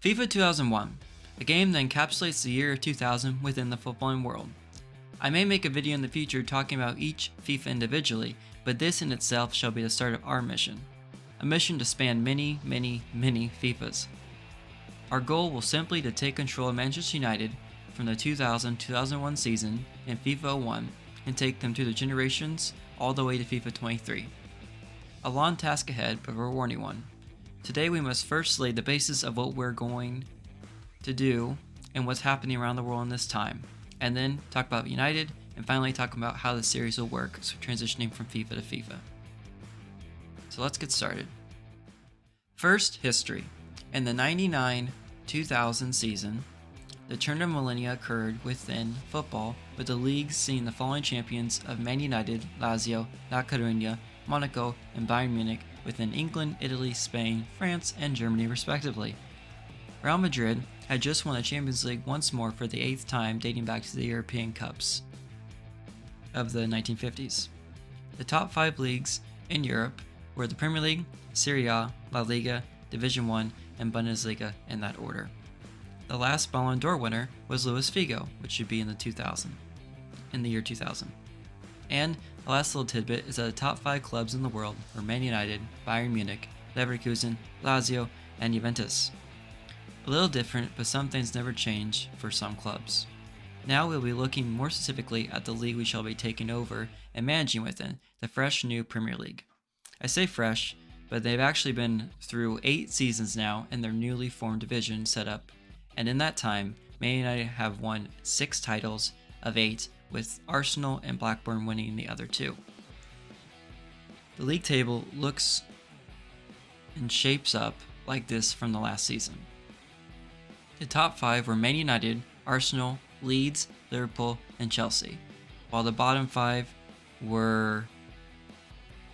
FIFA 2001, a game that encapsulates the year of 2000 within the footballing world. I may make a video in the future talking about each FIFA individually, but this in itself shall be the start of our mission. A mission to span many FIFAs. Our goal will simply to take control of Manchester United from the 2000-2001 season in FIFA 01 and take them to the generations all the way to FIFA 23. A long task ahead, but a rewarding one. Today we must first lay the basis of what we're going to do and what's happening around the world in this time, and then talk about United, and finally talk about how the series will work, so transitioning from FIFA to FIFA. So let's get started. First, history. In the 99-2000 season, the turn of millennia occurred within football, with the leagues seeing the following champions of Man United, Lazio, La Coruña, Monaco, and Bayern Munich within England, Italy, Spain, France, and Germany respectively. Real Madrid had just won the Champions League once more for the 8th time, dating back to the European Cups of the 1950s. The top 5 leagues in Europe were the Premier League, Serie A, La Liga, Division 1, and Bundesliga in that order. The last Ballon d'Or winner was Luis Figo, which should be in the year 2000. And the last little tidbit is that the top 5 clubs in the world were Man United, Bayern Munich, Leverkusen, Lazio, and Juventus. A little different, but some things never change for some clubs. Now we'll be looking more specifically at the league we shall be taking over and managing within, the fresh new Premier League. I say fresh, but they've actually been through 8 seasons now in their newly formed division setup, and in that time, Man United have won 6 titles of 8, with Arsenal and Blackburn winning the other 2. The league table looks and shapes up like this from the last season. The top 5 were Man United, Arsenal, Leeds, Liverpool, and Chelsea, while the bottom 5 were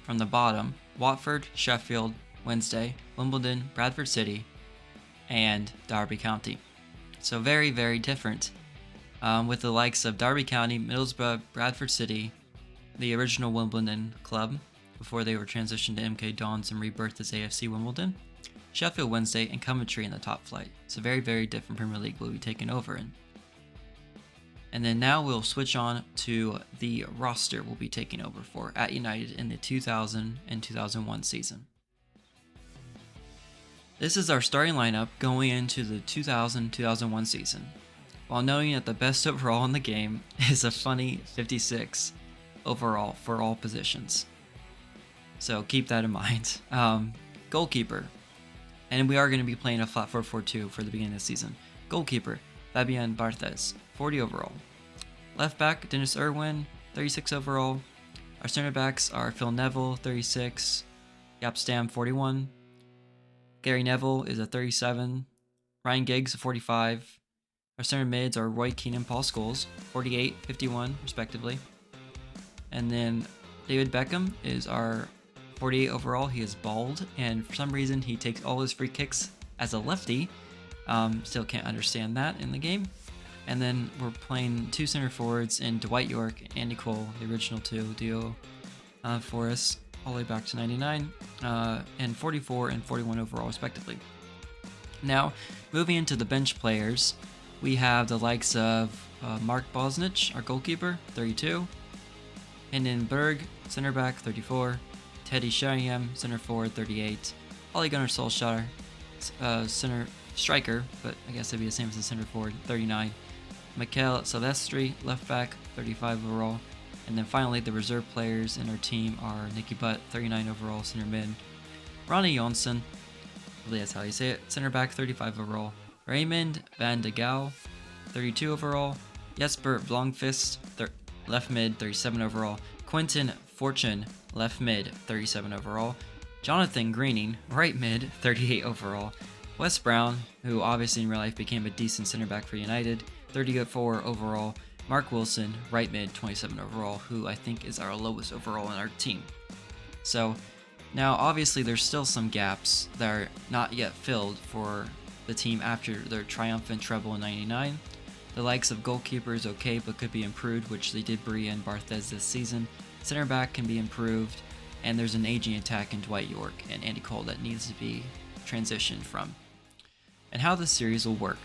from the bottom: Watford, Sheffield Wednesday, Wimbledon, Bradford City, and Derby County. So very different, with the likes of Derby County, Middlesbrough, Bradford City, the original Wimbledon club before they were transitioned to MK Dons and rebirthed as AFC Wimbledon, Sheffield Wednesday, and Coventry in the top flight. So very different Premier League we'll be taking over in. And then now we'll switch on to the roster we'll be taking over for at United in the 2000 and 2001 season. This is our starting lineup going into the 2000-2001 season, while knowing that the best overall in the game is a funny 56 overall for all positions. So keep that in mind. Goalkeeper. And we are going to be playing a flat 4-4-2 for the beginning of the season. Goalkeeper, Fabian Barthez, 40 overall. Left back, Dennis Irwin, 36 overall. Our center backs are Phil Neville, 36. Jaap Stam, 41. Gary Neville is a 37. Ryan Giggs, a 45. Our center mids are Roy Keane and Paul Scholes, 48, 51, respectively. And then David Beckham is our 48 overall. He is bald, and for some reason he takes all his free kicks as a lefty. Still can't understand that in the game. And then we're playing 2 center forwards in Dwight York and Andy Cole, the original 2 duo for us, all the way back to 99, and 44 and 41 overall, respectively. Now, moving into the bench players, we have the likes of Mark Bosnich, our goalkeeper, 32. Hendon Berg, center back, 34. Teddy Sheringham, center forward, 38. Ole Gunnar Solskjaer, center striker, but I guess it'd be the same as the center forward, 39. Mikel Silvestri, left back, 35 overall. And then finally, the reserve players in our team are Nicky Butt, 39 overall, center mid. Ronnie Jonsson, I believe that's how you say it, center back, 35 overall. Raymond van de Gaal, 32 overall. Jesper Blomqvist, left mid, 37 overall. Quentin Fortune, left mid, 37 overall. Jonathan Greening, right mid, 38 overall. Wes Brown, who obviously in real life became a decent center back for United, 34 overall. Mark Wilson, right mid, 27 overall, who I think is our lowest overall in our team. So now obviously there's still some gaps that are not yet filled for the team after their triumphant treble in 99. The likes of goalkeeper is okay but could be improved, which they did bring in Barthez this season. Center back can be improved, and there's an aging attack in Dwight York and Andy Cole that needs to be transitioned from. and how the series will work.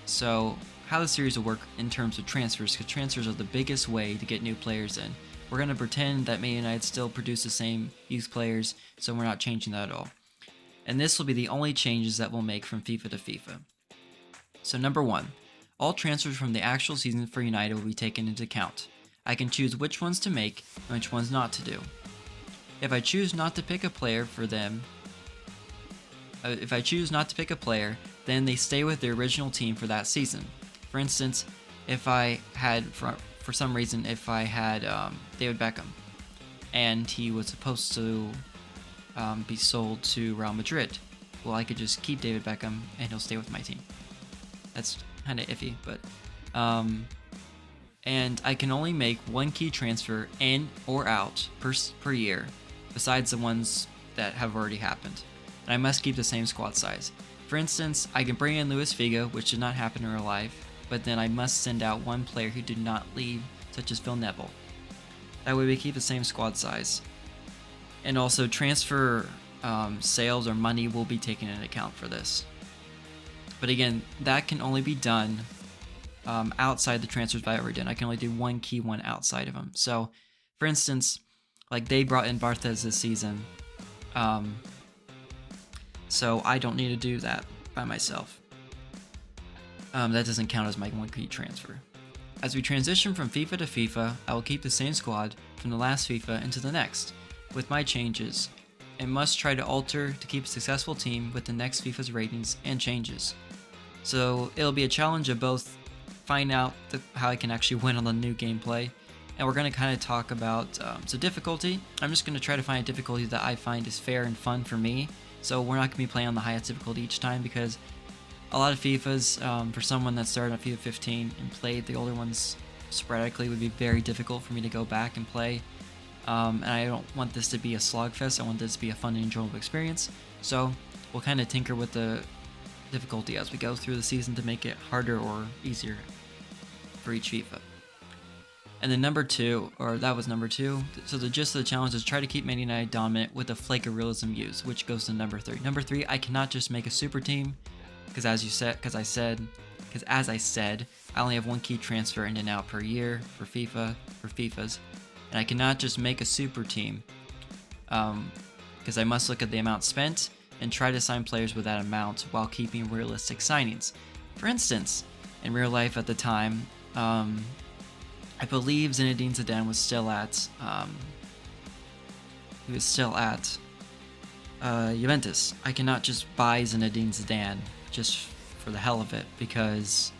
So how the series will work in terms of transfers, because transfers are the biggest way to get new players in. We're going to pretend that Man United still produce the same youth players, so we're not changing that at all. And this will be the only changes that we'll make from FIFA to FIFA. So number 1, all transfers from the actual season for United will be taken into account. I can choose which ones to make and which ones not to do. If I choose not to pick a player for them, then they stay with their original team for that season. For instance, if I had, for some reason, if I had David Beckham, and he was supposed to be sold to Real Madrid, well, I could just keep David Beckham and he'll stay with my team. That's kind of iffy, but and I can only make one key transfer in or out per year, besides the ones that have already happened. And I must keep the same squad size. For instance, I can bring in Luis Figo, which did not happen in real life, but then I must send out one player who did not leave, such as Phil Neville. That way we keep the same squad size. And also transfer sales or money will be taken into account for this. But again, that can only be done outside the transfers I've already done. I can only do one key one outside of them. So, for instance, like they brought in Barthez this season, so I don't need to do that by myself. That doesn't count as my one key transfer. As we transition from FIFA to FIFA, I will keep the same squad from the last FIFA into the next, with my changes, and must try to alter to keep a successful team with the next FIFA's ratings and changes. So it'll be a challenge of both find out how I can actually win on the new gameplay, and we're going to kind of talk about so difficulty. I'm just going to try to find a difficulty that I find is fair and fun for me. So we're not going to be playing on the highest difficulty each time, because a lot of FIFAs, for someone that started on FIFA 15 and played the older ones sporadically, would be very difficult for me to go back and play. And I don't want this to be a slogfest. I want this to be a fun and enjoyable experience. So we'll kind of tinker with the difficulty as we go through the season to make it harder or easier for each FIFA. And then number 2, so the gist of the challenge is try to keep Man United dominant with a flake of realism used, which goes to number 3. Number 3, I cannot just make a super team, because as I said, I only have one key transfer in and out per year for FIFAs, and I cannot just make a super team, because I must look at the amount spent and try to sign players with that amount while keeping realistic signings. For instance, in real life at the time, I believe Zinedine Zidane was still at Juventus. I cannot just buy Zinedine Zidane just for the hell of it, because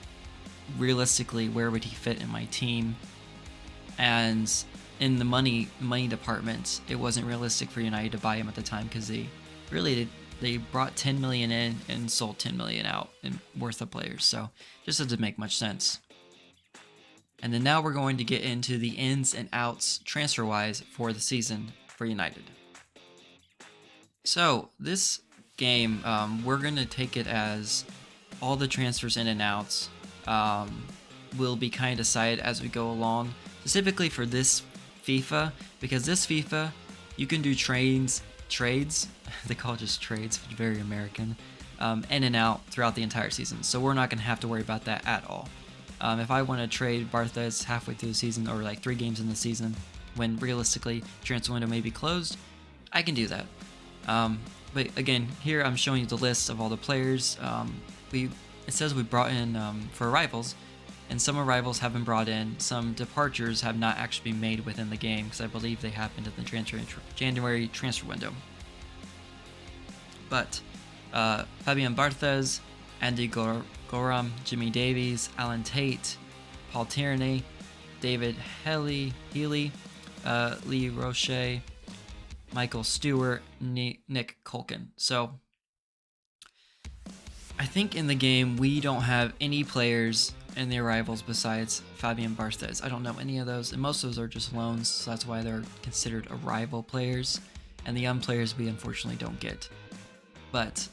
realistically, where would he fit in my team? And in the money department, it wasn't realistic for United to buy him at the time, because they brought 10 million in and sold 10 million out in worth of players. So just doesn't make much sense. And then now we're going to get into the ins and outs transfer-wise for the season for United. So this game, we're going to take it as all the transfers in and outs will be kind of decided as we go along, specifically for this FIFA, because this FIFA, you can do trades, they call it just trades, which is very American, in and out throughout the entire season. So we're not going to have to worry about that at all. If I want to trade Barthez halfway through the season, or like 3 games in the season, when realistically transfer window may be closed, I can do that. But again, here I'm showing you the list of all the players. It says we brought in for arrivals, and some arrivals have been brought in. Some departures have not actually been made within the game, because I believe they happened in the January transfer window. But Fabian Barthez, Andy Goram, Jimmy Davies, Alan Tate, Paul Tierney, David Healy, Lee Roche, Michael Stewart, Nick Culkin. So I think in the game we don't have any players in the arrivals besides Fabian Barthez. I don't know any of those, and most of those are just loans, so that's why they're considered arrival players, and the young players we unfortunately don't get. But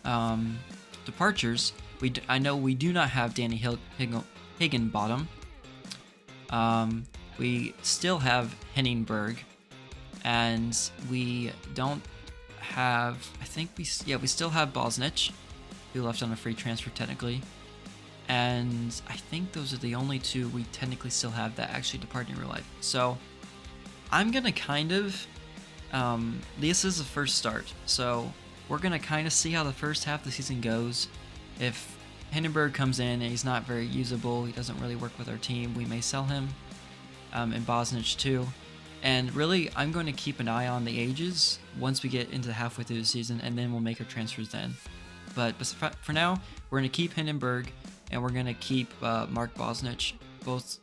departures, I know we do not have Danny Higginbottom. We still have Henningberg, and we don't have. We still have Bosnich, who left on a free transfer technically. And I think those are the only 2 we technically still have that actually departed in real life. So I'm gonna kind of, this is the first start. So we're gonna kind of see how the first half of the season goes. If Hindenburg comes in and he's not very usable, he doesn't really work with our team, we may sell him, and Bosnich too. And really, I'm going to keep an eye on the ages once we get into halfway through the season, and then we'll make our transfers then. But for now, we're going to keep Hindenburg, and we're going to keep Mark Bosnich, both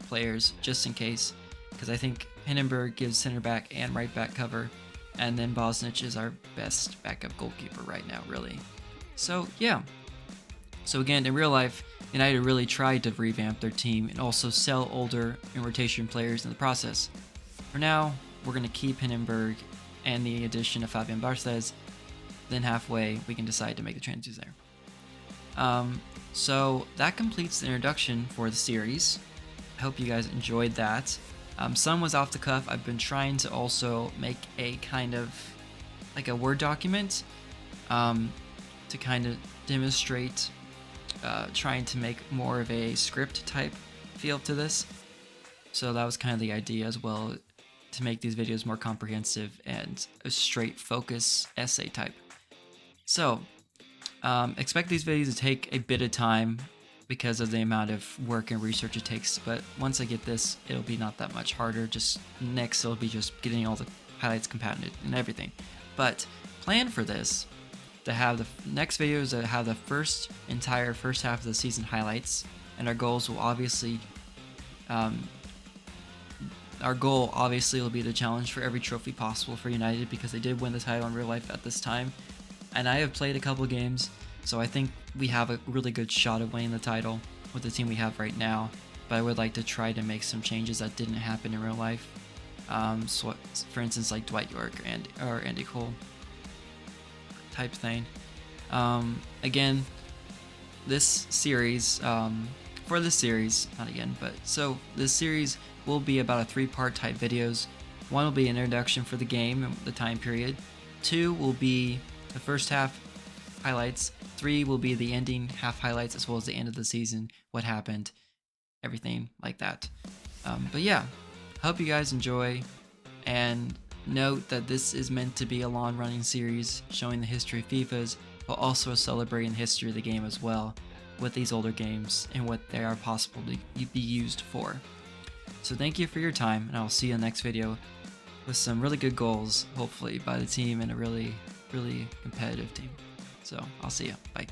players, just in case, because I think Hindenburg gives center back and right back cover, and then Bosnich is our best backup goalkeeper right now, really. So yeah. So again, in real life, United really tried to revamp their team and also sell older and rotation players in the process. For now, we're going to keep Hindenburg and the addition of Fabian Barthez. Then halfway, we can decide to make the transfers there. So that completes the introduction for the series. I hope you guys enjoyed that. Some was off the cuff. I've been trying to also make a kind of like a Word document to kind of demonstrate, trying to make more of a script type feel to this. So that was kind of the idea as well, to make these videos more comprehensive and a straight focus essay type. So expect these videos to take a bit of time because of the amount of work and research it takes, but once I get this, it'll be not that much harder. Just next, it'll be just getting all the highlights compacted and everything. But plan for this to have the next videos that have the entire first half of the season highlights, and our goals will obviously will be the challenge for every trophy possible for United, because they did win the title in real life at this time, and I have played a couple games, so I think we have a really good shot of winning the title with the team we have right now. But I would like to try to make some changes that didn't happen in real life. So for instance, like Dwight York or Andy Cole type thing. Again, this series, this series will be about a 3-part type videos. 1 will be an introduction for the game and the time period. 2 will be the first half highlights. 3 will be the ending half highlights, as well as the end of the season, what happened, everything like that. But yeah, hope you guys enjoy, and note that this is meant to be a long running series showing the history of FIFAs, but also celebrating the history of the game as well, with these older games and what they are possible to be used for. So thank you for your time, and I'll see you in the next video with some really good goals, hopefully, by the team and a really, really competitive team. So I'll see you. Bye.